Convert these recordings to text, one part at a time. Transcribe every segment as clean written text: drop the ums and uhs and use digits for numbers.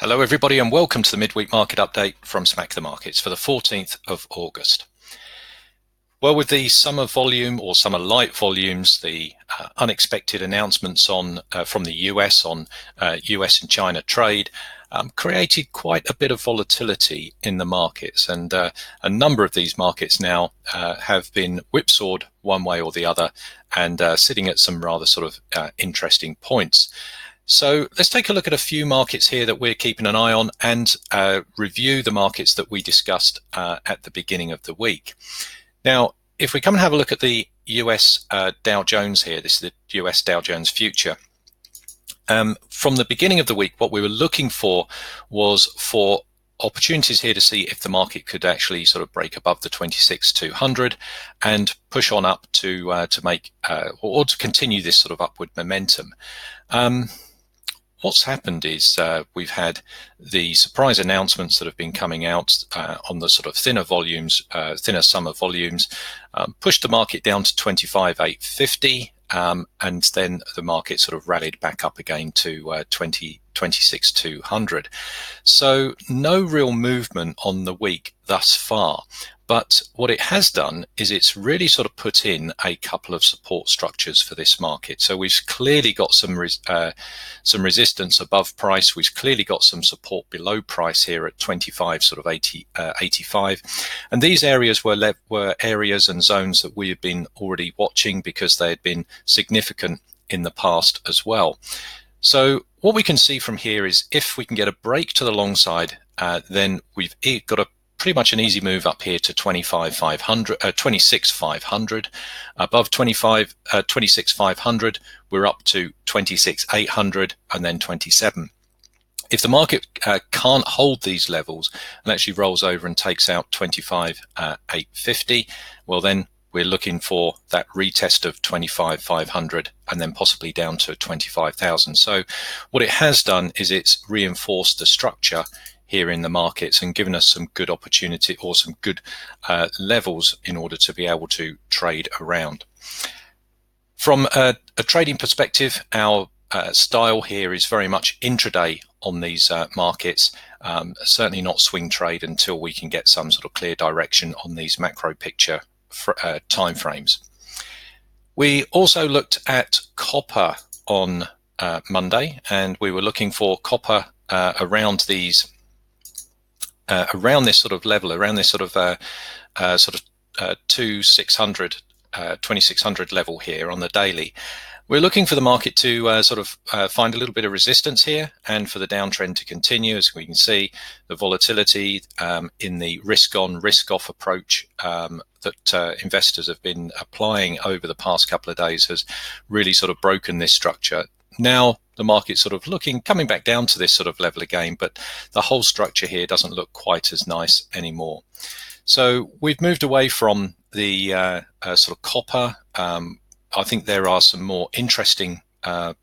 Hello everybody and welcome to the midweek market update from Smack the Markets for the 14th of August. Well, with the summer volume or summer light volumes, the unexpected announcements from the US on US and China trade created quite a bit of volatility in the markets, and a number of these markets now have been whipsawed one way or the other and sitting at some rather sort of interesting points. So let's take a look at a few markets here that we're keeping an eye on and review the markets that we discussed at the beginning of the week. Now, if we come and have a look at the US Dow Jones here, this is the US Dow Jones future. From the beginning of the week, what we were looking for was for opportunities here to see if the market could actually sort of break above the 26,200 and push on up to make or to continue this sort of upward momentum. What's happened is we've had the surprise announcements that have been coming out on the sort of thinner volumes, thinner summer volumes, pushed the market down to 25,850, and then the market sort of rallied back up again to 26,200. So no real movement on the week thus far. But what it has done is it's really sort of put in a couple of support structures for this market. So we've clearly got some resistance above price. We've clearly got some support below price here at 25, sort of 85. And these areas were areas and zones that we have been already watching because they had been significant in the past as well. So what we can see from here is if we can get a break to the long side, then we've got pretty much an easy move up here to 26,500. Above 26,500, we're up to 26,800 and then 27. If the market can't hold these levels and actually rolls over and takes out 25,850, well then we're looking for that retest of 25,500 and then possibly down to 25,000. So what it has done is it's reinforced the structure here in the markets and given us some good opportunity or some good levels in order to be able to trade around. From a trading perspective, our style here is very much intraday on these markets, certainly not swing trade until we can get some sort of clear direction on these macro picture time frames. We also looked at copper on Monday, and we were looking for copper around these around this sort of level, around this sort of 2600 level here on the daily. We're looking for the market to find a little bit of resistance here and for the downtrend to continue. As we can see, the volatility in the risk on, risk off approach that investors have been applying over the past couple of days has really sort of broken this structure. Now the market's sort of coming back down to this sort of level again, but the whole structure here doesn't look quite as nice anymore. So we've moved away from the sort of copper. I think there are some more interesting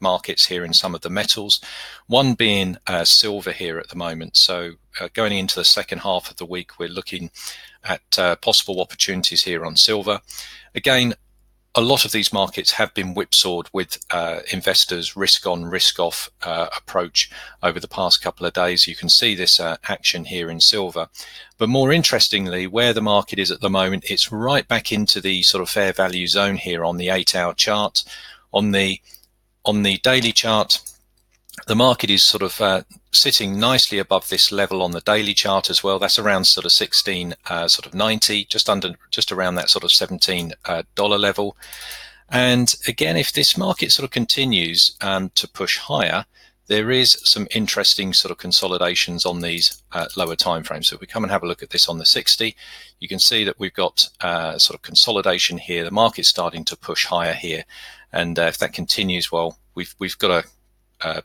markets here in some of the metals, one being silver here at the moment. So going into the second half of the week, we're looking at possible opportunities here on silver. Again, a lot of these markets have been whipsawed with investors' risk on, risk off approach over the past couple of days. You can see this action here in silver. But more interestingly, where the market is at the moment, it's right back into the sort of fair value zone here on the 8-hour chart. On the daily chart, the market is sort of sitting nicely above this level on the daily chart as well. That's around sort of 16.90, just around that sort of $17 level. And again, if this market sort of continues to push higher, there is some interesting sort of consolidations on these lower time frames. So if we come and have a look at this on the 60, you can see that we've got sort of consolidation here. The market's starting to push higher here, and if that continues, well, we've got a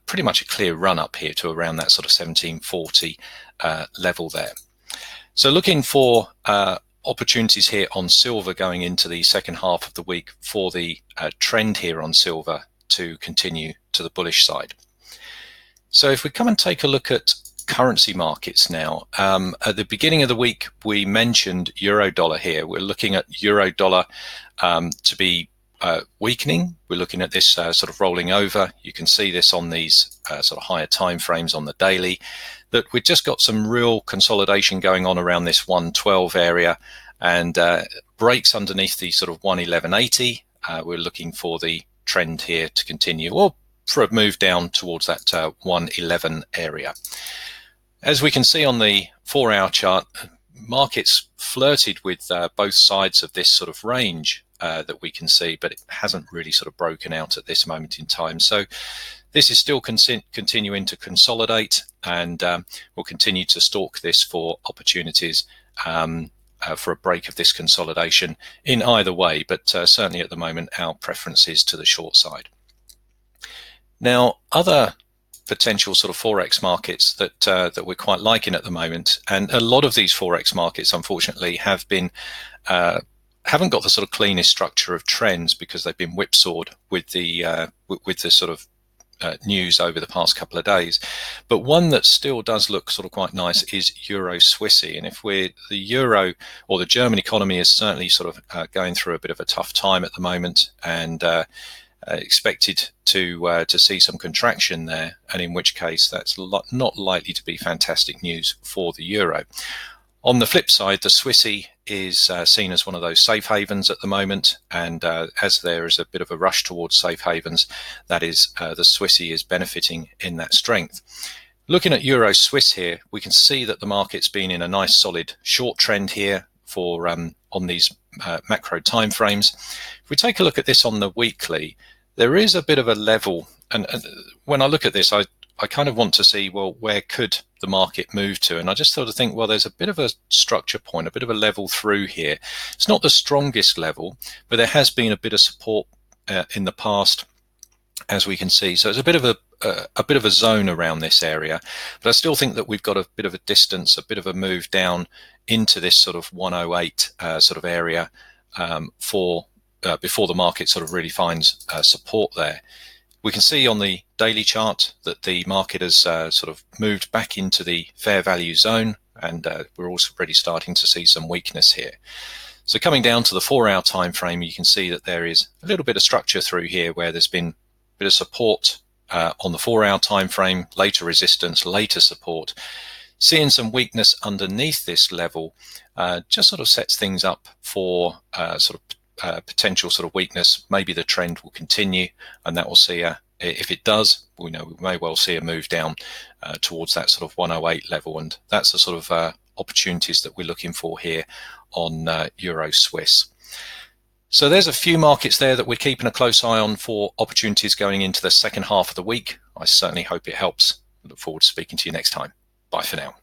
pretty much a clear run up here to around that sort of 1740 level there. So looking for opportunities here on silver going into the second half of the week for the trend here on silver to continue to the bullish side. So if we come and take a look at currency markets now, at the beginning of the week we mentioned euro dollar here. We're looking at euro dollar to be weakening. We're looking at this sort of rolling over. You can see this on these sort of higher time frames on the daily, that we've just got some real consolidation going on around this 112 area, and breaks underneath the sort of 111.80. We're looking for the trend here to continue, or for a move down towards that 111 area. As we can see on the 4-hour chart, markets flirted with both sides of this sort of range that we can see, but it hasn't really sort of broken out at this moment in time. So this is still continuing to consolidate, and we'll continue to stalk this for opportunities for a break of this consolidation in either way, but certainly at the moment our preference is to the short side. Now, other potential sort of forex markets that we're quite liking at the moment, and a lot of these forex markets unfortunately have been haven't got the sort of cleanest structure of trends, because they've been whipsawed with the sort of news over the past couple of days. But one that still does look sort of quite nice is Euro-Swissy. And if the euro or the German economy is certainly sort of going through a bit of a tough time at the moment, and expected to see some contraction there, and in which case that's not likely to be fantastic news for the euro. On the flip side, the Swissy is seen as one of those safe havens at the moment, and as there is a bit of a rush towards safe havens, that is the Swissy is benefiting in that strength. Looking at Euro Swiss here, we can see that the market's been in a nice solid short trend here for on these macro time frames. If we take a look at this on the weekly, there is a bit of a level, and when I look at this, I kind of want to see, well, where could the market move to? And I just sort of think, well, there's a bit of a structure point, a bit of a level through here. It's not the strongest level, but there has been a bit of support in the past, as we can see. So it's a bit of a zone around this area, but I still think that we've got a bit of a distance, a bit of a move down into this sort of 108 sort of area before the market sort of really finds support there. We can see on the daily chart that the market has sort of moved back into the fair value zone, and we're also already starting to see some weakness here. So coming down to the 4-hour time frame, you can see that there is a little bit of structure through here, where there's been a bit of support on the 4-hour time frame, later resistance, later support. Seeing some weakness underneath this level just sort of sets things up for sort of potential sort of weakness. Maybe the trend will continue, and that will see if it does, we may well see a move down towards that sort of 108 level, and that's the sort of opportunities that we're looking for here on Euro Swiss. So there's a few markets there that we're keeping a close eye on for opportunities going into the second half of the week. I certainly hope it helps. I look forward to speaking to you next time. Bye for now.